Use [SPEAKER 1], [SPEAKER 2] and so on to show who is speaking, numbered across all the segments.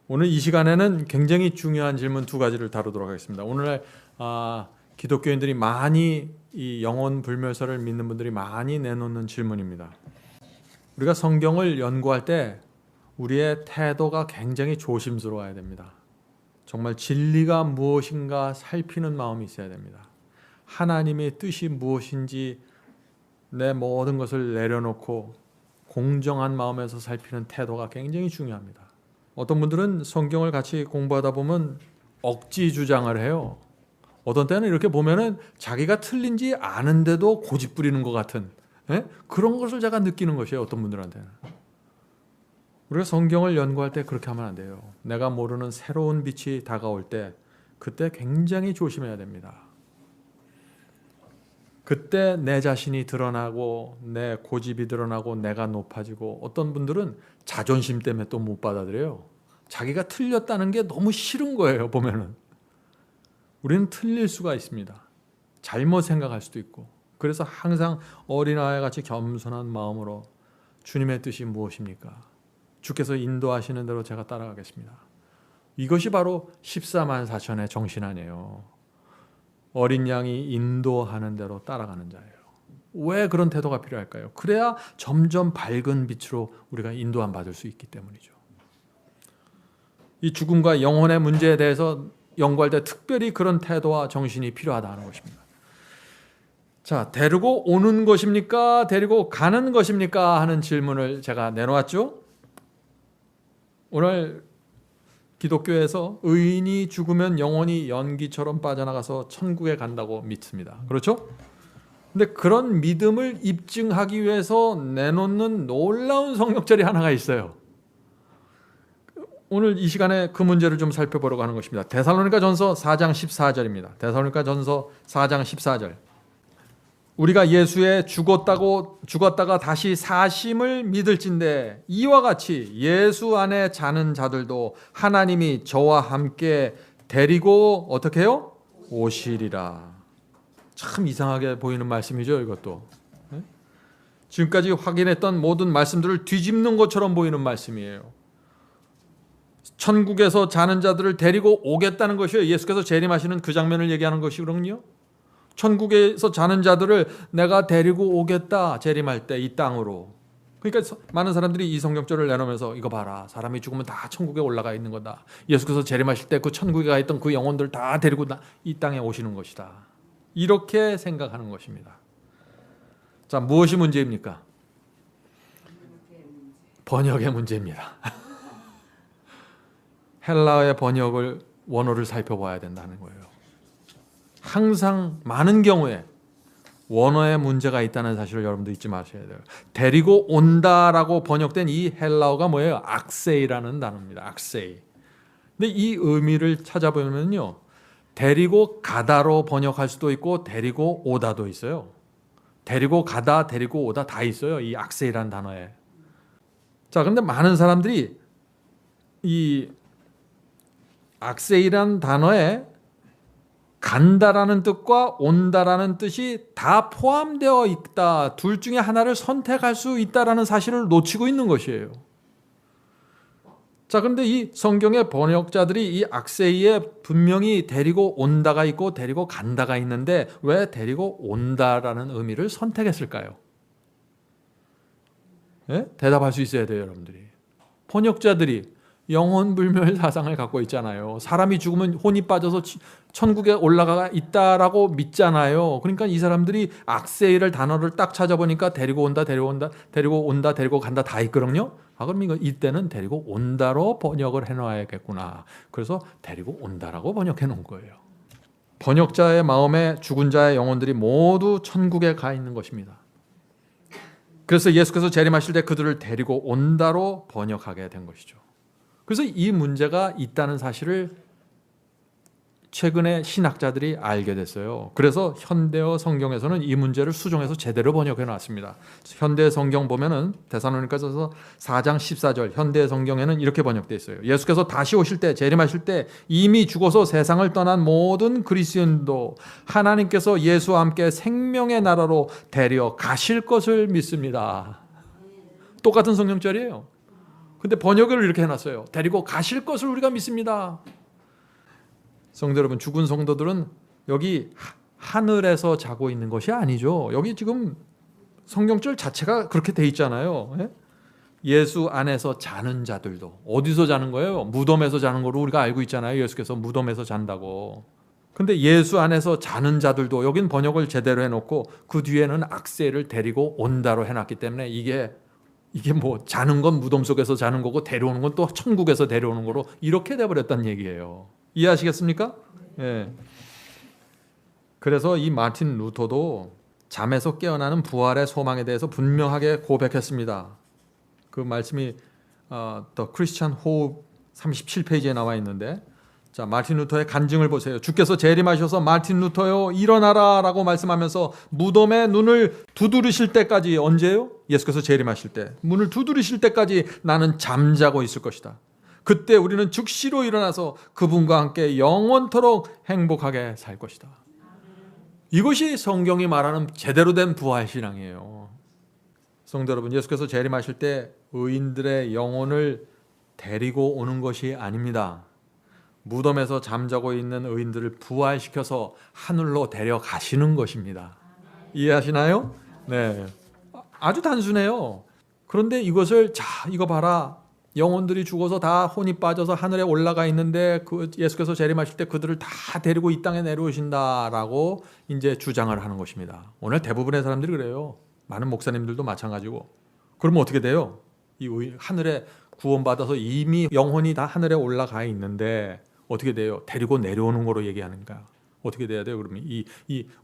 [SPEAKER 1] 오늘 이 시간에는 굉장히 중요한 질문 두 가지를 다루도록 하겠습니다. 오늘날 기독교인들이 많이 이 영혼 불멸설을 믿는 분들이 많이 내놓는 질문입니다. 우리가 성경을 연구할 때 우리의 태도가 굉장히 조심스러워야 됩니다. 정말 진리가 무엇인가 살피는 마음이 있어야 됩니다. 하나님의 뜻이 무엇인지 내 모든 것을 내려놓고 공정한 마음에서 살피는 태도가 굉장히 중요합니다. 어떤 분들은 성경을 같이 공부하다 보면 억지 주장을 해요. 어떤 때는 이렇게 보면은 자기가 틀린지 아는데도 고집 부리는 것 같은 그런 것을 제가 느끼는 것이에요. 어떤 분들한테는. 우리가 성경을 연구할 때 그렇게 하면 안 돼요. 내가 모르는 새로운 빛이 다가올 때 그때 굉장히 조심해야 됩니다. 그때 내 자신이 드러나고 내 고집이 드러나고 내가 높아지고, 어떤 분들은 자존심 때문에 또 못 받아들여요. 자기가 틀렸다는 게 너무 싫은 거예요. 보면은 우리는 틀릴 수가 있습니다. 잘못 생각할 수도 있고. 그래서 항상 어린아이 같이 겸손한 마음으로 주님의 뜻이 무엇입니까? 주께서 인도하시는 대로 제가 따라가겠습니다. 이것이 바로 14만 4천의 정신 아니에요. 어린 양이 인도하는 대로 따라가는 자예요. 왜 그런 태도가 필요할까요? 그래야 점점 밝은 빛으로 우리가 인도함 받을 수 있기 때문이죠. 이 죽음과 영혼의 문제에 대해서 연구할 때 특별히 그런 태도와 정신이 필요하다는 것입니다. 자, 데리고 오는 것입니까? 데리고 가는 것입니까? 하는 질문을 제가 내놓았죠. 오늘 기독교에서 의인이 죽으면 영혼이 연기처럼 빠져나가서 천국에 간다고 믿습니다. 그렇죠? 근데 그런 믿음을 입증하기 위해서 내놓는 놀라운 성경절이 하나가 있어요. 오늘 이 시간에 그 문제를 좀 살펴보려고 하는 것입니다. 데살로니가전서 4장 14절입니다. 데살로니가전서 4장 14절. 우리가 예수의 죽었다가 다시 사심을 믿을진대 이와 같이 예수 안에 자는 자들도 하나님이 저와 함께 데리고 어떻게 해요? 오시리라. 참 이상하게 보이는 말씀이죠, 이것도. 지금까지 확인했던 모든 말씀들을 뒤집는 것처럼 보이는 말씀이에요. 천국에서 자는 자들을 데리고 오겠다는 것이에요. 예수께서 재림하시는 그 장면을 얘기하는 것이거든요. 천국에서 자는 자들을 내가 데리고 오겠다, 재림할 때 이 땅으로. 그러니까 많은 사람들이 이 성경절을 내놓으면서 이거 봐라, 사람이 죽으면 다 천국에 올라가 있는 거다. 예수께서 재림하실 때 그 천국에 가 있던 그 영혼들 다 데리고 이 땅에 오시는 것이다. 이렇게 생각하는 것입니다. 자, 무엇이 문제입니까? 번역의 문제입니다. 헬라어의 번역을 원어를 살펴봐야 된다는 거예요. 항상 많은 경우에 원어에 문제가 있다는 사실을 여러분도 잊지 마셔야 돼요. 데리고 온다라고 번역된 이 헬라어가 뭐예요? 악세이라는 단어입니다. 악세이. 근데 이 의미를 찾아보면요, 데리고 가다로 번역할 수도 있고 데리고 오다도 있어요. 데리고 가다, 데리고 오다 다 있어요. 이 악세이라는 단어에. 자, 근데 많은 사람들이 이 악세이라는 단어에 간다라는 뜻과 온다라는 뜻이 다 포함되어 있다, 둘 중에 하나를 선택할 수 있다라는 사실을 놓치고 있는 것이에요. 자, 그런데 이 성경의 번역자들이 이 악세이에 분명히 데리고 온다가 있고 데리고 간다가 있는데 왜 데리고 온다라는 의미를 선택했을까요? 대답할 수 있어야 돼요, 여러분들이. 번역자들이 영혼불멸 사상을 갖고 있잖아요. 사람이 죽으면 혼이 빠져서 천국에 올라가 있다라고 믿잖아요. 그러니까 이 사람들이 악세이를 단어를 딱 찾아보니까 데리고 온다, 데리고 온다, 데리고 온다, 데리고 간다 다 있거든요. 그럼 이때는 데리고 온다로 번역을 해놔야겠구나. 그래서 데리고 온다라고 번역해 놓은 거예요. 번역자의 마음에 죽은 자의 영혼들이 모두 천국에 가 있는 것입니다. 그래서 예수께서 재림하실 때 그들을 데리고 온다로 번역하게 된 것이죠. 그래서 이 문제가 있다는 사실을 최근에 신학자들이 알게 됐어요. 그래서 현대어 성경에서는 이 문제를 수정해서 제대로 번역해 놨습니다. 현대 성경 보면은 데살로니가전서 4장 14절 현대 성경에는 이렇게 번역되어 있어요. 예수께서 다시 오실 때, 재림하실 때 이미 죽어서 세상을 떠난 모든 그리스도인도 하나님께서 예수와 함께 생명의 나라로 데려 가실 것을 믿습니다. 똑같은 성경절이에요. 근데 번역을 이렇게 해놨어요. 데리고 가실 것을 우리가 믿습니다. 성도 여러분, 죽은 성도들은 여기 하늘에서 자고 있는 것이 아니죠. 여기 지금 성경절 자체가 그렇게 돼 있잖아요. 예수 안에서 자는 자들도. 어디서 자는 거예요? 무덤에서 자는 거로 우리가 알고 있잖아요. 예수께서 무덤에서 잔다고. 근데 예수 안에서 자는 자들도, 여긴 번역을 제대로 해놓고 그 뒤에는 악세를 데리고 온다로 해놨기 때문에 이게 뭐 자는 건 무덤 속에서 자는 거고 데려오는 건 또 천국에서 데려오는 거로 이렇게 돼버렸다는 얘기예요. 이해하시겠습니까? 예. 그래서 이 마틴 루터도 잠에서 깨어나는 부활의 소망에 대해서 분명하게 고백했습니다. 그 말씀이 The Christian Hope 37페이지에 나와 있는데, 자, 마틴 루터의 간증을 보세요. 주께서 재림하셔서 마틴 루터요 일어나라 라고 말씀하면서 무덤에 눈을 두드리실 때까지, 언제요? 예수께서 재림하실 때 문을 두드리실 때까지 나는 잠자고 있을 것이다. 그때 우리는 즉시로 일어나서 그분과 함께 영원토록 행복하게 살 것이다. 이것이 성경이 말하는 제대로 된 부활신앙이에요. 성도 여러분, 예수께서 재림하실 때 의인들의 영혼을 데리고 오는 것이 아닙니다. 무덤에서 잠자고 있는 의인들을 부활시켜서 하늘로 데려가시는 것입니다. 이해하시나요? 네, 아주 단순해요. 그런데 이것을, 자, 이거 봐라, 영혼들이 죽어서 다 혼이 빠져서 하늘에 올라가 있는데 그 예수께서 재림하실 때 그들을 다 데리고 이 땅에 내려오신다라고 이제 주장을 하는 것입니다. 오늘 대부분의 사람들이 그래요. 많은 목사님들도 마찬가지고. 그러면 어떻게 돼요? 이 하늘에 구원받아서 이미 영혼이 다 하늘에 올라가 있는데 어떻게 돼요? 데리고 내려오는 거로 얘기하는가? 어떻게 돼야 돼요? 그러면 이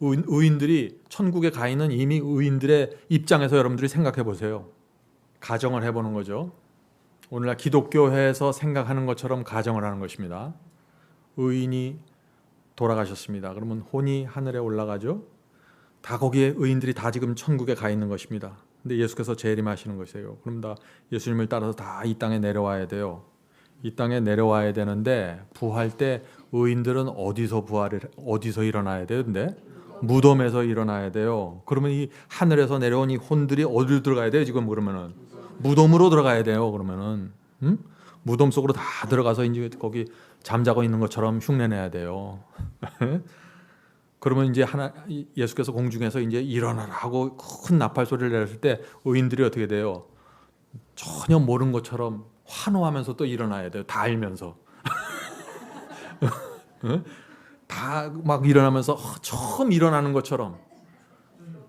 [SPEAKER 1] 의인들이 천국에 가 있는 이미 의인들의 입장에서 여러분들이 생각해 보세요. 가정을 해보는 거죠. 오늘날 기독교회에서 생각하는 것처럼 가정을 하는 것입니다. 의인이 돌아가셨습니다. 그러면 혼이 하늘에 올라가죠. 다 거기에 의인들이 다 지금 천국에 가 있는 것입니다. 근데 예수께서 재림하시는 것이에요. 그럼 다 예수님을 따라서 다 이 땅에 내려와야 돼요. 이 땅에 내려와야 되는데 부활 때 의인들은 어디서 일어나야 돼요? 근데 무덤에서 일어나야 돼요. 그러면 이 하늘에서 내려온 이 혼들이 어디로 들어가야 돼요? 지금 그러면은 무덤으로 들어가야 돼요. 그러면은 무덤 속으로 다 들어가서 이제 거기 잠자고 있는 것처럼 흉내내야 돼요. 그러면 이제 예수께서 공중에서 이제 일어나라 하고 큰 나팔 소리를 내렸을 때 의인들이 어떻게 돼요? 전혀 모르는 것처럼 환호하면서 또 일어나야 돼요. 다 알면서. 다 막 일어나면서 처음 일어나는 것처럼,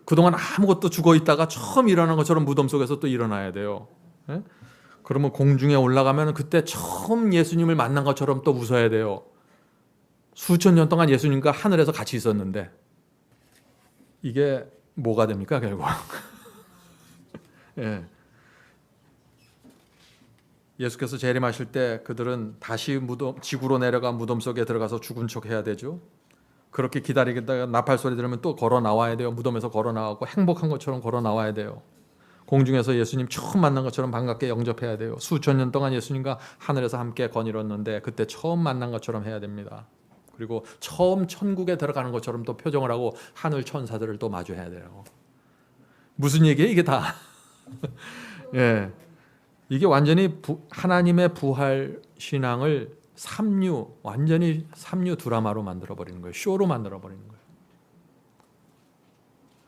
[SPEAKER 1] 그동안 아무것도 죽어 있다가 처음 일어나는 것처럼 무덤 속에서 또 일어나야 돼요. 그러면 공중에 올라가면 그때 처음 예수님을 만난 것처럼 또 웃어야 돼요. 수천 년 동안 예수님과 하늘에서 같이 있었는데 이게 뭐가 됩니까 결국? 예. 예수께서 재림하실 때 그들은 다시 지구로 내려가 무덤 속에 들어가서 죽은 척 해야 되죠. 그렇게 기다리다가 나팔 소리 들으면 또 걸어 나와야 돼요. 무덤에서 걸어 나와고 행복한 것처럼 걸어 나와야 돼요. 공중에서 예수님 처음 만난 것처럼 반갑게 영접해야 돼요. 수천 년 동안 예수님과 하늘에서 함께 거닐었는데 그때 처음 만난 것처럼 해야 됩니다. 그리고 처음 천국에 들어가는 것처럼 또 표정을 하고 하늘 천사들을 또 마주해야 돼요. 무슨 얘기예요 이게 다? 예, 이게 완전히 하나님의 부활 신앙을 완전히 삼류 드라마로 만들어버리는 거예요. 쇼로 만들어버리는 거예요.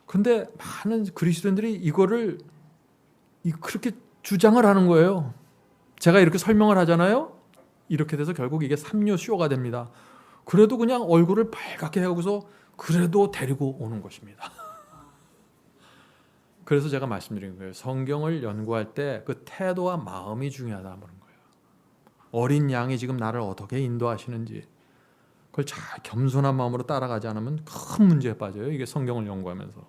[SPEAKER 1] 근데 많은 그리스도인들이 이거를 그렇게 주장을 하는 거예요. 제가 이렇게 설명을 하잖아요. 이렇게 돼서 결국 이게 삼류 쇼가 됩니다. 그래도 그냥 얼굴을 빨갛게 하고서 그래도 데리고 오는 것입니다. 그래서 제가 말씀드린 거예요. 성경을 연구할 때 그 태도와 마음이 중요하다는 거예요. 어린 양이 지금 나를 어떻게 인도하시는지 그걸 잘 겸손한 마음으로 따라가지 않으면 큰 문제에 빠져요. 이게 성경을 연구하면서.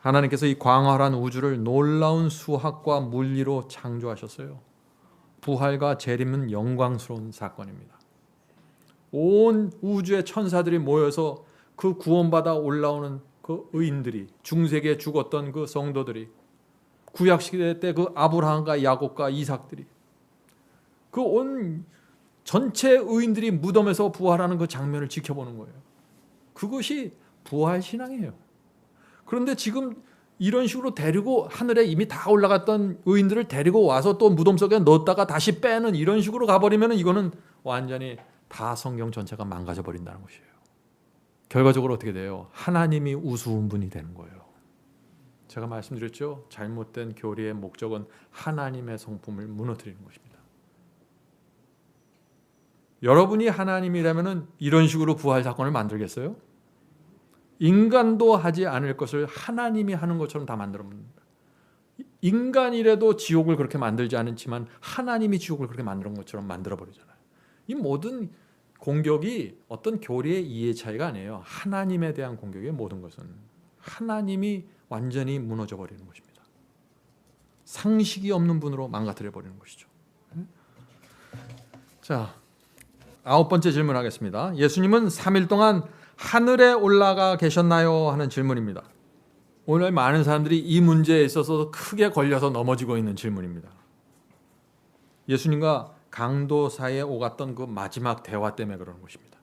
[SPEAKER 1] 하나님께서 이 광활한 우주를 놀라운 수학과 물리로 창조하셨어요. 부활과 재림은 영광스러운 사건입니다. 온 우주의 천사들이 모여서 그 구원받아 올라오는 그 의인들이, 중세기에 죽었던 그 성도들이, 구약시대 때 그 아브라함과 야곱과 이삭들이, 그 온 전체 의인들이 무덤에서 부활하는 그 장면을 지켜보는 거예요. 그것이 부활신앙이에요. 그런데 지금 이런 식으로 데리고 하늘에 이미 다 올라갔던 의인들을 데리고 와서 또 무덤 속에 넣었다가 다시 빼는 이런 식으로 가버리면 이거는 완전히 다 성경 전체가 망가져 버린다는 것이에요. 결과적으로 어떻게 돼요? 하나님이 우스운 분이 되는 거예요. 제가 말씀드렸죠. 잘못된 교리의 목적은 하나님의 성품을 무너뜨리는 것입니다. 여러분이 하나님이라면 이런 식으로 부활 사건을 만들겠어요? 인간도 하지 않을 것을 하나님이 하는 것처럼 다 만들어봅니다. 인간이라도 지옥을 그렇게 만들지 않지만 하나님이 지옥을 그렇게 만드는 것처럼 만들어버리잖아요. 이 모든 공격이 어떤 교리의 이해 차이가 아니에요. 하나님에 대한 공격의 모든 것은 하나님이 완전히 무너져 버리는 것입니다. 상식이 없는 분으로 망가뜨려 버리는 것이죠. 자, 9번째 질문하겠습니다. 예수님은 3일 동안 하늘에 올라가 계셨나요? 하는 질문입니다. 오늘 많은 사람들이 이 문제에 있어서 크게 걸려서 넘어지고 있는 질문입니다. 예수님과 강도 사이에 오갔던 그 마지막 대화 때문에 그러는 것입니다.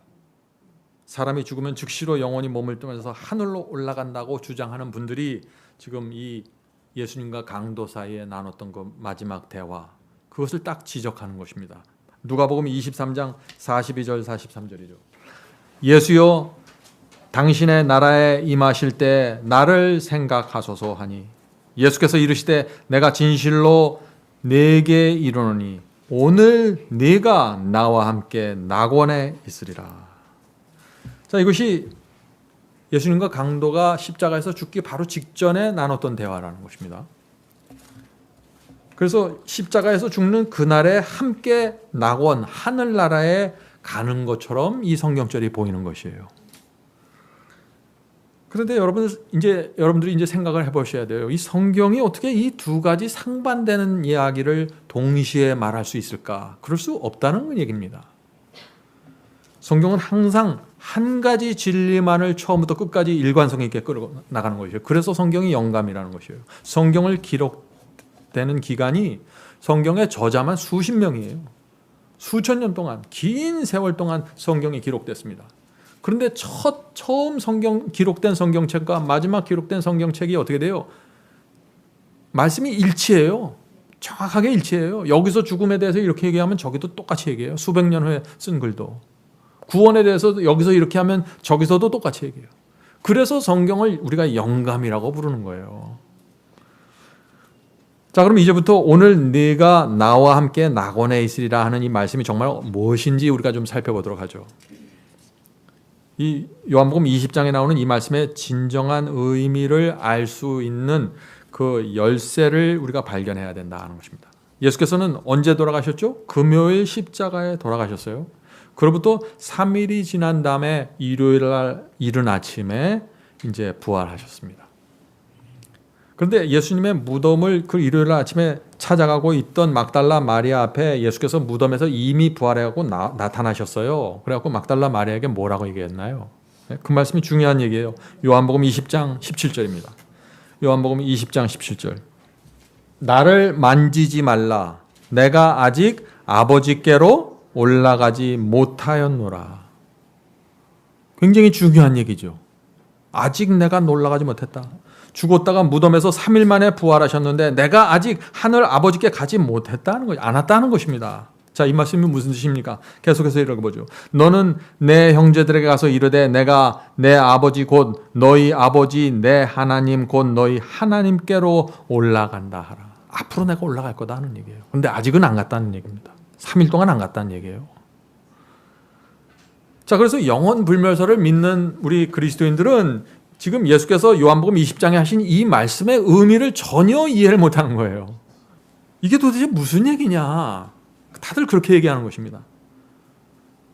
[SPEAKER 1] 사람이 죽으면 즉시로 영혼이 몸을 떠나서 하늘로 올라간다고 주장하는 분들이 지금 이 예수님과 강도 사이에 나눴던 그 마지막 대화, 그것을 딱 지적하는 것입니다. 누가복음 23장 42절 43절이죠. 예수여 당신의 나라에 임하실 때 나를 생각하소서 하니 예수께서 이르시되 내가 진실로 네게 이르노니 오늘 네가 나와 함께 낙원에 있으리라. 자, 이것이 예수님과 강도가 십자가에서 죽기 바로 직전에 나눴던 대화라는 것입니다. 그래서 십자가에서 죽는 그날에 함께 낙원, 하늘나라에 가는 것처럼 이 성경절이 보이는 것이에요. 그런데 여러분들이 이제 생각을 해보셔야 돼요. 이 성경이 어떻게 이 두 가지 상반되는 이야기를 동시에 말할 수 있을까? 그럴 수 없다는 얘기입니다. 성경은 항상 한 가지 진리만을 처음부터 끝까지 일관성 있게 끌어 나가는 것이에요. 그래서 성경이 영감이라는 것이에요. 성경을 기록되는 기간이 성경의 저자만 수십 명이에요. 수천 년 동안, 긴 세월 동안 성경이 기록됐습니다. 그런데 처음 기록된 성경책과 마지막 기록된 성경책이 어떻게 돼요? 말씀이 일치해요. 정확하게 일치해요. 여기서 죽음에 대해서 이렇게 얘기하면 저기도 똑같이 얘기해요. 수백 년 후에 쓴 글도. 구원에 대해서 여기서 이렇게 하면 저기서도 똑같이 얘기해요. 그래서 성경을 우리가 영감이라고 부르는 거예요. 자, 그럼 이제부터 오늘 네가 나와 함께 낙원에 있으리라 하는 이 말씀이 정말 무엇인지 우리가 좀 살펴보도록 하죠. 이 요한복음 20장에 나오는 이 말씀의 진정한 의미를 알 수 있는 그 열쇠를 우리가 발견해야 된다는 것입니다. 예수께서는 언제 돌아가셨죠? 금요일 십자가에 돌아가셨어요. 그로부터 3일이 지난 다음에 일요일 날 이른 아침에 이제 부활하셨습니다. 그런데 예수님의 무덤을 그 일요일 아침에 찾아가고 있던 막달라 마리아 앞에 예수께서 무덤에서 이미 부활해갖고 나타나셨어요. 그래갖고 막달라 마리아에게 뭐라고 얘기했나요? 그 말씀이 중요한 얘기예요. 요한복음 20장 17절입니다. 요한복음 20장 17절. 나를 만지지 말라. 내가 아직 아버지께로 올라가지 못하였노라. 굉장히 중요한 얘기죠. 아직 내가 올라가지 못했다. 죽었다가 무덤에서 3일 만에 부활하셨는데 내가 아직 하늘 아버지께 가지 못했다는 것, 않았다는 것입니다. 자, 이 말씀이 무슨 뜻입니까? 계속해서 읽어보죠. 너는 내 형제들에게 가서 이르되 내가 내 아버지 곧 너희 아버지 내 하나님 곧 너희 하나님께로 올라간다 하라. 앞으로 내가 올라갈 거다 하는 얘기예요. 그런데 아직은 안 갔다는 얘기입니다. 3일 동안 안 갔다는 얘기예요. 자, 그래서 영원 불멸설을 믿는 우리 그리스도인들은 지금 예수께서 요한복음 20장에 하신 이 말씀의 의미를 전혀 이해를 못하는 거예요. 이게 도대체 무슨 얘기냐? 다들 그렇게 얘기하는 것입니다.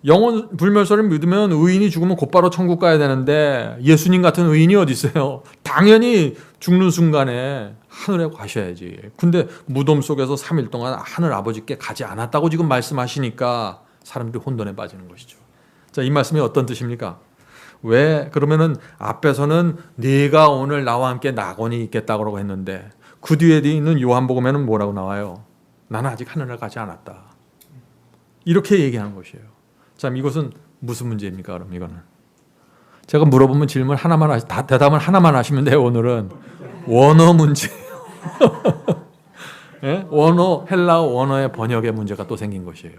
[SPEAKER 1] 영원 불멸설을 믿으면 의인이 죽으면 곧바로 천국 가야 되는데 예수님 같은 의인이 어디 있어요? 당연히 죽는 순간에 하늘에 가셔야지. 근데 무덤 속에서 3일 동안 하늘 아버지께 가지 않았다고 지금 말씀하시니까 사람들이 혼돈에 빠지는 것이죠. 자, 이 말씀이 어떤 뜻입니까? 왜 그러면은 앞에서는 네가 오늘 나와 함께 낙원이 있겠다고 했는데 그 뒤에 있는 요한복음에는 뭐라고 나와요? 나는 아직 하늘에 가지 않았다. 이렇게 얘기하는 것이에요. 자, 이것은 무슨 문제입니까? 그럼 이거는 제가 물어보면 질문 하나만 대답은 하나만 하시면 돼요. 오늘은 원어 문제. 예? 원어, 헬라어 원어의 번역의 문제가 또 생긴 것이에요.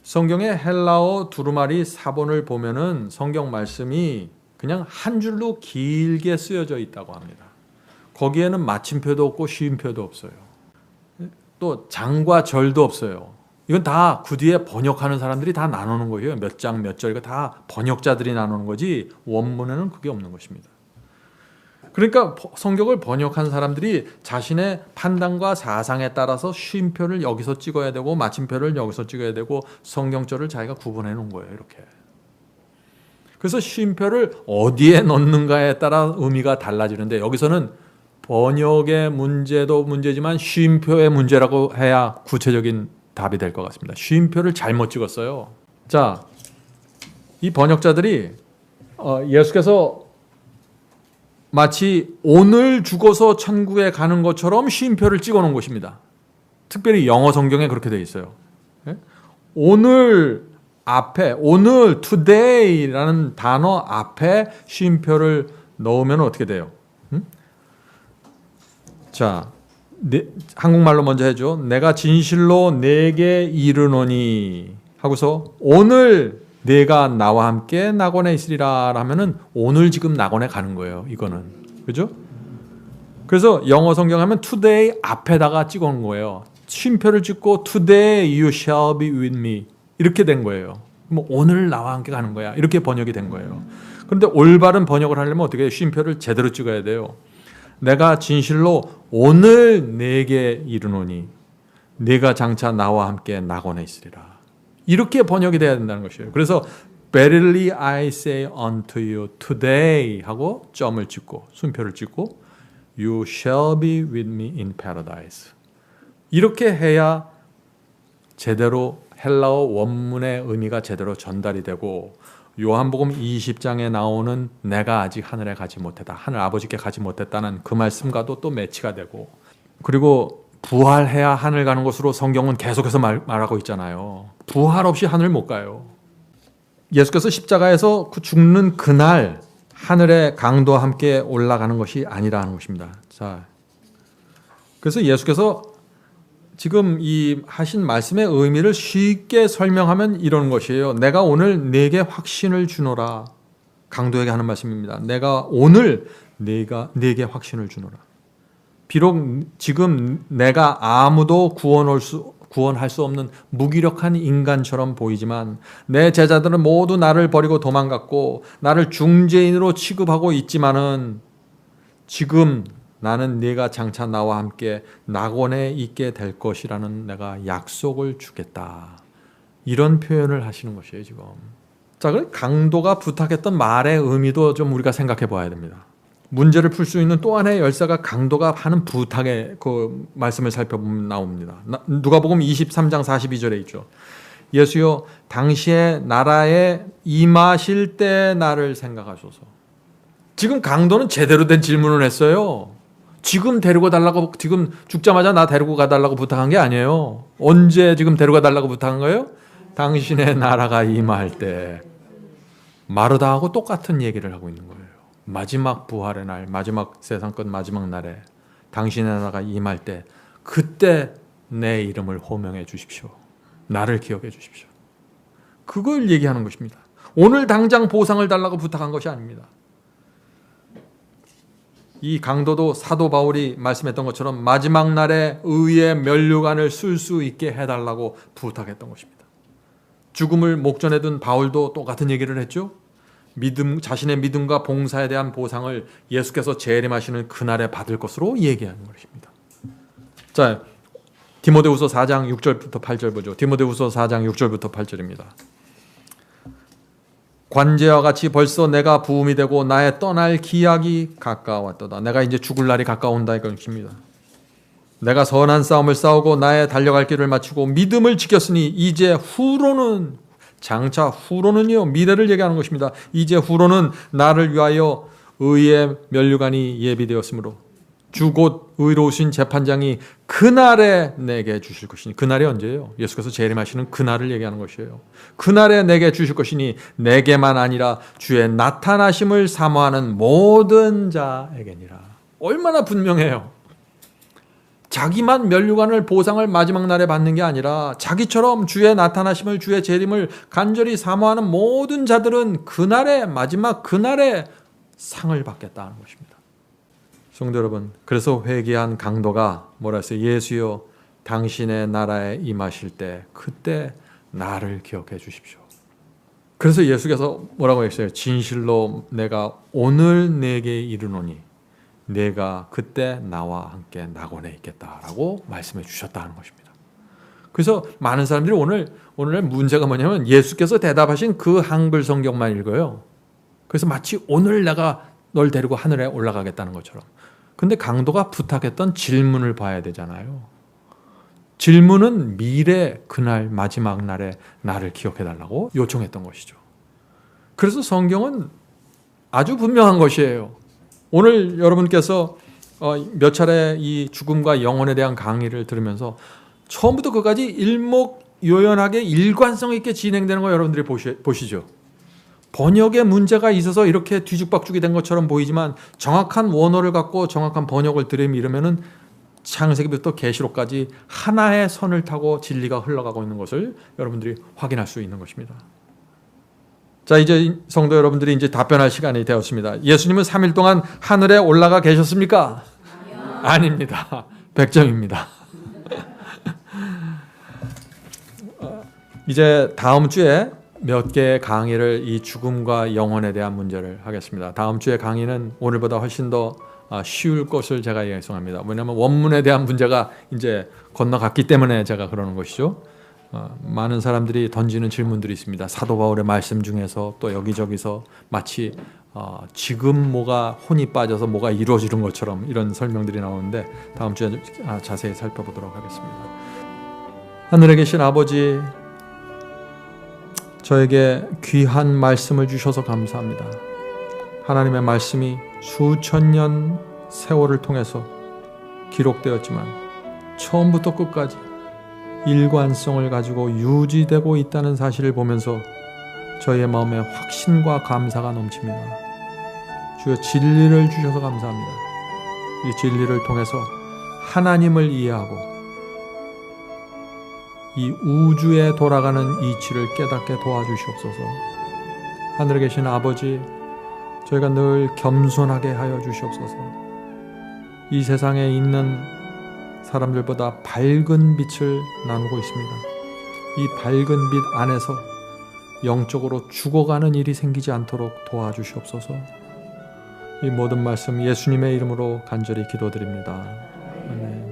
[SPEAKER 1] 성경의 헬라어 두루마리 사본을 보면은 성경 말씀이 그냥 한 줄로 길게 쓰여져 있다고 합니다. 거기에는 마침표도 없고 쉼표도 없어요. 또 장과 절도 없어요. 이건 다 그 뒤에 번역하는 사람들이 다 나누는 거예요. 몇 장, 몇 절, 이거 다 번역자들이 나누는 거지 원문에는 그게 없는 것입니다. 그러니까 성경을 번역한 사람들이 자신의 판단과 사상에 따라서 쉼표를 여기서 찍어야 되고 마침표를 여기서 찍어야 되고 성경절을 자기가 구분해 놓은 거예요. 이렇게. 그래서 쉼표를 어디에 넣는가에 따라 의미가 달라지는데 여기서는 번역의 문제도 문제지만 쉼표의 문제라고 해야 구체적인 답이 될 것 같습니다. 쉼표를 잘못 찍었어요. 자, 이 번역자들이 예수께서 마치 오늘 죽어서 천국에 가는 것처럼 쉼표를 찍어 놓은 것입니다. 특별히 영어 성경에 그렇게 되어 있어요. 오늘 앞에, 오늘, today라는 단어 앞에 쉼표를 넣으면 어떻게 돼요? 자, 한국말로 먼저 해줘. 내가 진실로 내게 이르노니 하고서 오늘 내가 나와 함께 낙원에 있으리라 하면은 오늘 지금 낙원에 가는 거예요. 이거는. 그죠? 그래서 영어 성경 하면 today 앞에다가 찍어 놓은 거예요. 쉼표를 찍고 today you shall be with me 이렇게 된 거예요. 뭐 오늘 나와 함께 가는 거야. 이렇게 번역이 된 거예요. 그런데 올바른 번역을 하려면 어떻게 해요? 쉼표를 제대로 찍어야 돼요. 내가 진실로 오늘 내게 이르노니 네가 장차 나와 함께 낙원에 있으리라. 이렇게 번역이 돼야 된다는 것이에요. 그래서 Verily I say unto you today 하고 점을 찍고 순표를 찍고 You shall be with me in paradise. 이렇게 해야 제대로 헬라어 원문의 의미가 제대로 전달이 되고 요한복음 20장에 나오는 내가 아직 하늘에 가지 못했다. 하늘 아버지께 가지 못했다는 그 말씀과도 또 매치가 되고 그리고 부활해야 하늘 가는 것으로 성경은 계속해서 말하고 있잖아요. 부활 없이 하늘 못 가요. 예수께서 십자가에서 죽는 그날 하늘의 강도와 함께 올라가는 것이 아니라는 것입니다. 자, 그래서 예수께서 지금 이 하신 말씀의 의미를 쉽게 설명하면 이런 것이에요. 내가 오늘 네게 확신을 주노라. 강도에게 하는 말씀입니다. 내가 오늘 네게 확신을 주노라. 비록 지금 내가 아무도 구원할 수 없는 무기력한 인간처럼 보이지만 내 제자들은 모두 나를 버리고 도망갔고 나를 중재인으로 취급하고 있지만은 지금 나는 네가 장차 나와 함께 낙원에 있게 될 것이라는 내가 약속을 주겠다. 이런 표현을 하시는 것이에요, 지금. 자, 그럼 강도가 부탁했던 말의 의미도 좀 우리가 생각해 봐야 됩니다. 문제를 풀 수 있는 또 하나의 열쇠가 강도가 하는 부탁의 그 말씀을 살펴보면 나옵니다. 누가복음 23장 42절에 있죠. 예수여 당시의 나라에 임하실 때 나를 생각하소서. 지금 강도는 제대로 된 질문을 했어요. 지금 데리고 달라고 지금 죽자마자 나 데리고 가달라고 부탁한 게 아니에요. 언제 지금 데리고 가달라고 부탁한 거예요? 당신의 나라가 임할 때. 마르다하고 똑같은 얘기를 하고 있는 거예요. 마지막 부활의 날, 마지막 세상 끝 마지막 날에 당신의 나라가 임할 때 그때 내 이름을 호명해 주십시오. 나를 기억해 주십시오. 그걸 얘기하는 것입니다. 오늘 당장 보상을 달라고 부탁한 것이 아닙니다. 이 강도도 사도 바울이 말씀했던 것처럼 마지막 날에 의의 면류관을 쓸 수 있게 해달라고 부탁했던 것입니다. 죽음을 목전에 둔 바울도 똑같은 얘기를 했죠. 자신의 믿음과 봉사에 대한 보상을 예수께서 재림하시는 그날에 받을 것으로 얘기하는 것입니다. 자, 디모데후서 4장 6절부터 8절 보죠. 디모데후서 4장 6절부터 8절입니다. 관제와 같이 벌써 내가 부음이 되고 나의 떠날 기약이 가까웠도다. 내가 이제 죽을 날이 가까운다 이것입니다. 내가 선한 싸움을 싸우고 나의 달려갈 길을 마치고 믿음을 지켰으니 이제 후로는 장차 후로는요 미래를 얘기하는 것입니다. 이제 후로는 나를 위하여 의의 면류관이 예비되었으므로 주 곧 의로우신 재판장이 그날에 내게 주실 것이니. 그날이 언제예요? 예수께서 재림하시는 그날을 얘기하는 것이에요. 그날에 내게 주실 것이니 내게만 아니라 주의 나타나심을 사모하는 모든 자에게니라. 얼마나 분명해요. 자기만 면류관을 보상을 마지막 날에 받는 게 아니라 자기처럼 주의 나타나심을, 주의 재림을 간절히 사모하는 모든 자들은 그날에, 마지막 그날에 상을 받겠다는 것입니다. 성도 여러분, 그래서 회개한 강도가 뭐라 했어요? 예수여, 당신의 나라에 임하실 때 그때 나를 기억해 주십시오. 그래서 예수께서 뭐라고 했어요? 진실로 내가 오늘 내게 이르노니 내가 그때 나와 함께 낙원에 있겠다라고 말씀해 주셨다는 것입니다. 그래서 많은 사람들이 오늘의 문제가 뭐냐면 예수께서 대답하신 그 한글 성경만 읽어요. 그래서 마치 오늘 내가 널 데리고 하늘에 올라가겠다는 것처럼. 근데 강도가 부탁했던 질문을 봐야 되잖아요. 질문은 미래 그날 마지막 날에 나를 기억해 달라고 요청했던 것이죠. 그래서 성경은 아주 분명한 것이에요. 오늘 여러분께서 몇 차례 이 죽음과 영혼에 대한 강의를 들으면서 처음부터 끝까지 일목요연하게 일관성 있게 진행되는 거 여러분들이 보시죠. 번역에 문제가 있어서 이렇게 뒤죽박죽이 된 것처럼 보이지만 정확한 원어를 갖고 정확한 번역을 들이밀으면은 창세기부터 계시록까지 하나의 선을 타고 진리가 흘러가고 있는 것을 여러분들이 확인할 수 있는 것입니다. 자, 이제 성도 여러분들이 이제 답변할 시간이 되었습니다. 예수님은 3일 동안 하늘에 올라가 계셨습니까? 아닙니다. 100점입니다. 이제 다음 주에 몇 개의 강의를 이 죽음과 영혼에 대한 문제를 하겠습니다. 다음 주에 강의는 오늘보다 훨씬 더 쉬울 것을 제가 예상합니다. 왜냐하면 원문에 대한 문제가 이제 건너갔기 때문에 제가 그러는 것이죠. 많은 사람들이 던지는 질문들이 있습니다. 사도 바울의 말씀 중에서 또 여기저기서 마치 지금 뭐가 혼이 빠져서 뭐가 이루어지는 것처럼 이런 설명들이 나오는데 다음 주에 자세히 살펴보도록 하겠습니다. 하늘에 계신 아버지, 저에게 귀한 말씀을 주셔서 감사합니다. 하나님의 말씀이 수천 년 세월을 통해서 기록되었지만 처음부터 끝까지 일관성을 가지고 유지되고 있다는 사실을 보면서 저희의 마음에 확신과 감사가 넘칩니다. 주여, 진리를 주셔서 감사합니다. 이 진리를 통해서 하나님을 이해하고 이 우주에 돌아가는 이치를 깨닫게 도와주시옵소서. 하늘에 계신 아버지, 저희가 늘 겸손하게 하여 주시옵소서. 이 세상에 있는 사람들보다 밝은 빛을 나누고 있습니다. 이 밝은 빛 안에서 영적으로 죽어가는 일이 생기지 않도록 도와주시옵소서. 이 모든 말씀 예수님의 이름으로 간절히 기도드립니다. 아멘.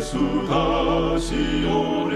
[SPEAKER 2] 예수 다시 오라